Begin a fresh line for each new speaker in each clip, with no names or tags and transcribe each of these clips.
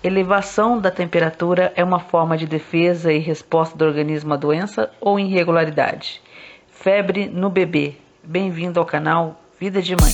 Elevação da temperatura é uma forma de defesa e resposta do organismo à doença ou irregularidade? Febre no bebê. Bem-vindo ao canal Vida de Mãe.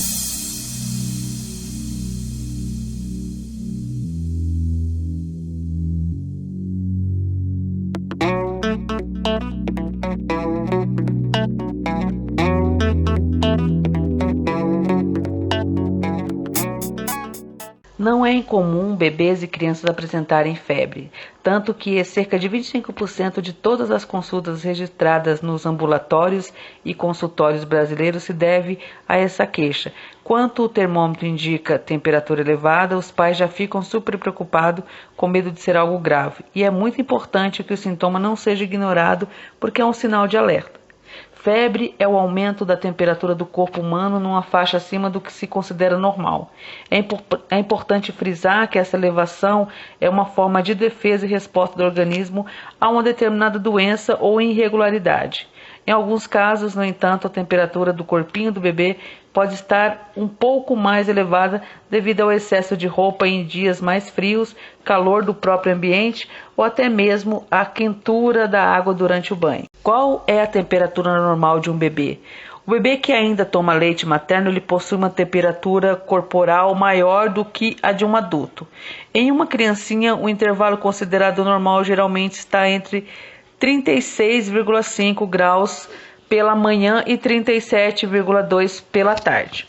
Não é incomum bebês e crianças apresentarem febre, tanto que cerca de 25% de todas as consultas registradas nos ambulatórios e consultórios brasileiros se deve a essa queixa. Quando o termômetro indica temperatura elevada, os pais já ficam super preocupados com medo de ser algo grave. E é muito importante que o sintoma não seja ignorado, porque é um sinal de alerta. Febre é o aumento da temperatura do corpo humano numa faixa acima do que se considera normal. É importante frisar que essa elevação é uma forma de defesa e resposta do organismo a uma determinada doença ou irregularidade. Em alguns casos, no entanto, a temperatura do corpinho do bebê pode estar um pouco mais elevada devido ao excesso de roupa em dias mais frios, calor do próprio ambiente ou até mesmo a quentura da água durante o banho. Qual é a temperatura normal de um bebê? O bebê que ainda toma leite materno, ele possui uma temperatura corporal maior do que a de um adulto. Em uma criancinha, o intervalo considerado normal geralmente está entre 36,5 graus pela manhã e 37,2 pela tarde.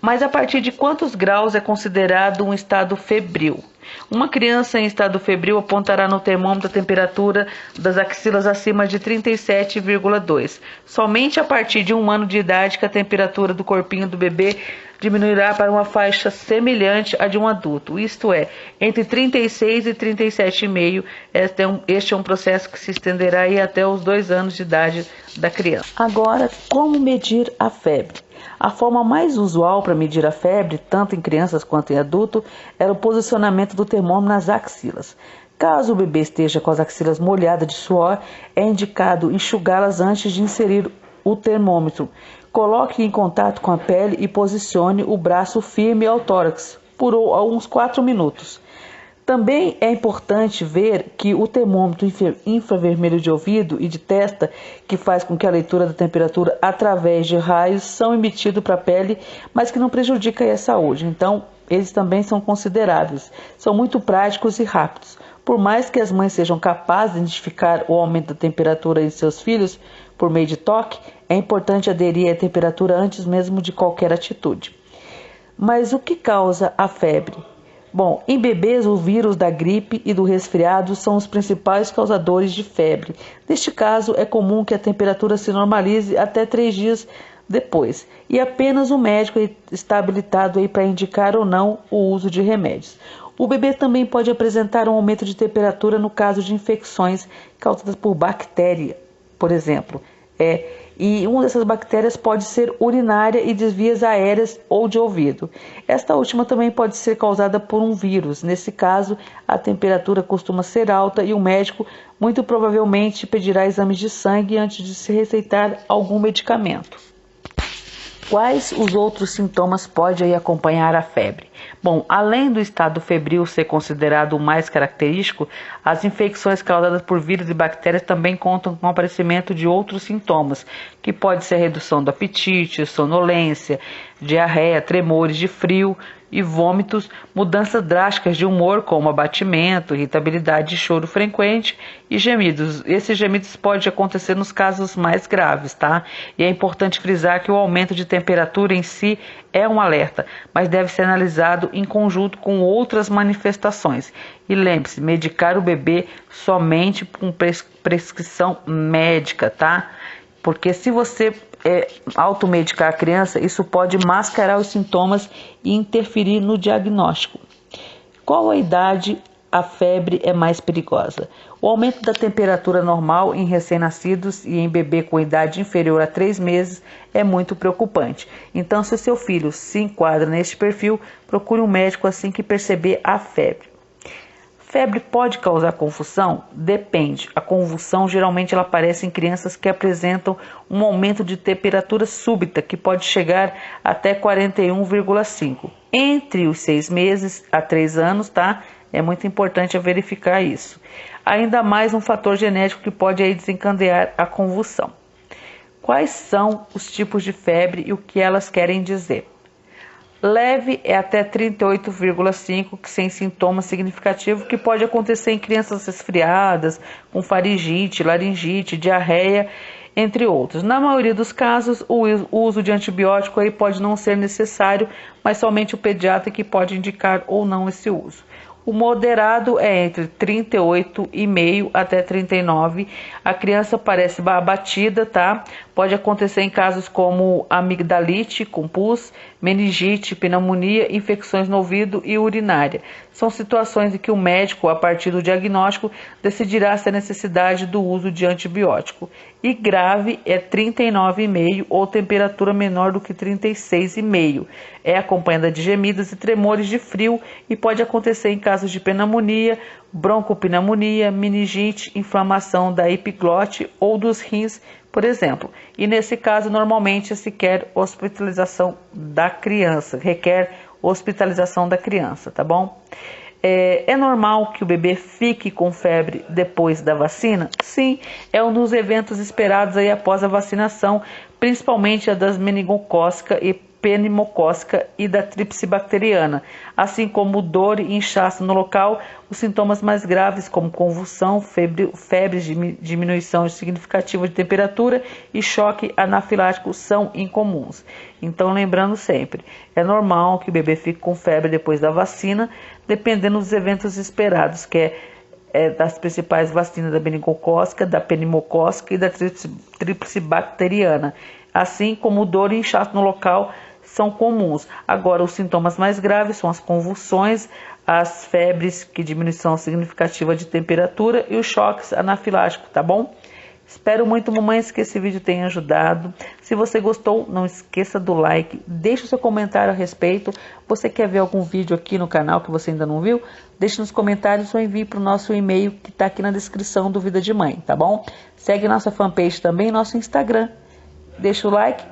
Mas a partir de quantos graus é considerado um estado febril? Uma criança em estado febril apontará no termômetro a temperatura das axilas acima de 37,2. Somente a partir de 1 ano de idade que a temperatura do corpinho do bebê diminuirá para uma faixa semelhante à de um adulto, isto é, entre 36 e 37,5. Este é um processo que se estenderá aí até os 2 anos de idade da criança. Agora, como medir a febre? A forma mais usual para medir a febre, tanto em crianças quanto em adulto, era o posicionamento do termômetro nas axilas. Caso o bebê esteja com as axilas molhadas de suor, é indicado enxugá-las antes de inserir o termômetro. Coloque em contato com a pele e posicione o braço firme ao tórax por uns 4 minutos. Também é importante ver que o termômetro infravermelho de ouvido e de testa, que faz com que a leitura da temperatura através de raios são emitidos para a pele, mas que não prejudica a saúde. Então, eles também são consideráveis. São muito práticos e rápidos. Por mais que as mães sejam capazes de identificar o aumento da temperatura em seus filhos por meio de toque, é importante aderir à temperatura antes mesmo de qualquer atitude. Mas o que causa a febre? Bom, em bebês, o vírus da gripe e do resfriado são os principais causadores de febre. Neste caso, é comum que a temperatura se normalize até 3 dias depois, e apenas o médico está habilitado para indicar ou não o uso de remédios. O bebê também pode apresentar um aumento de temperatura no caso de infecções causadas por bactéria, por exemplo. E uma dessas bactérias pode ser urinária e de vias aéreas ou de ouvido. Esta última também pode ser causada por um vírus. Nesse caso, a temperatura costuma ser alta e o médico muito provavelmente pedirá exames de sangue antes de se receitar algum medicamento. Quais os outros sintomas podem acompanhar a febre? Bom, além do estado febril ser considerado o mais característico, as infecções causadas por vírus e bactérias também contam com o aparecimento de outros sintomas, que pode ser redução do apetite, sonolência, diarreia, tremores de frio e vômitos, mudanças drásticas de humor, como abatimento, irritabilidade, choro frequente e gemidos. Esses gemidos podem acontecer nos casos mais graves, tá? E é importante frisar que o aumento de temperatura em si é um alerta, mas deve ser analisado em conjunto com outras manifestações. E lembre-se, medicar o bebê somente com prescrição médica, tá? Porque se você automedicar a criança, isso pode mascarar os sintomas e interferir no diagnóstico. Qual a idade a febre é mais perigosa? O aumento da temperatura normal em recém-nascidos e em bebê com idade inferior a 3 meses é muito preocupante. Então, se o seu filho se enquadra neste perfil, procure um médico assim que perceber a febre. Febre pode causar confusão? Depende. A convulsão geralmente ela aparece em crianças que apresentam um aumento de temperatura súbita, que pode chegar até 41,5. Entre os 6 meses a 3 anos, tá? É muito importante verificar isso. Ainda mais um fator genético que pode aí desencadear a convulsão. Quais são os tipos de febre e o que elas querem dizer? Leve é até 38,5, que sem sintomas significativos, que pode acontecer em crianças resfriadas, com faringite, laringite, diarreia, entre outros. Na maioria dos casos, o uso de antibiótico aí pode não ser necessário, mas somente o pediatra que pode indicar ou não esse uso. O moderado é entre 38,5 até 39. A criança parece abatida, tá? Pode acontecer em casos como amigdalite com pus, meningite, pneumonia, infecções no ouvido e urinária. São situações em que o médico, a partir do diagnóstico, decidirá se há necessidade do uso de antibiótico. E grave é 39,5 ou temperatura menor do que 36,5. É acompanhada de gemidos e tremores de frio e pode acontecer em casos de pneumonia, broncopneumonia, meningite, inflamação da epiglote ou dos rins, por exemplo. E nesse caso, normalmente se quer hospitalização da criança, requer hospitalização da criança, tá bom? É normal que o bebê fique com febre depois da vacina? Sim, é um dos eventos esperados aí após a vacinação, principalmente a das meningocócica e pneumocócica e da tríplice bacteriana, assim como dor e inchaço no local. Os sintomas mais graves, como convulsão, febre, diminuição significativa de temperatura e choque anafilático, são incomuns. Então, lembrando sempre, é normal que o bebê fique com febre depois da vacina, dependendo dos eventos esperados, que é das principais vacinas da meningocócica, da pneumocócica e da tríplice bacteriana, assim como dor e inchaço no local são comuns. Agora, os sintomas mais graves são as convulsões, as febres, que diminuição significativa de temperatura, e os choques anafiláticos, tá bom? Espero muito, mamães, que esse vídeo tenha ajudado. Se você gostou, não esqueça do like, deixe o seu comentário a respeito. Você quer ver algum vídeo aqui no canal que você ainda não viu? Deixe nos comentários ou envie para o nosso e-mail que está aqui na descrição do Vida de Mãe, tá bom? Segue nossa fanpage também, nosso Instagram. Deixa o like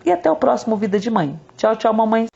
e até o próximo Vida de Mãe. Tchau, tchau, mamãe.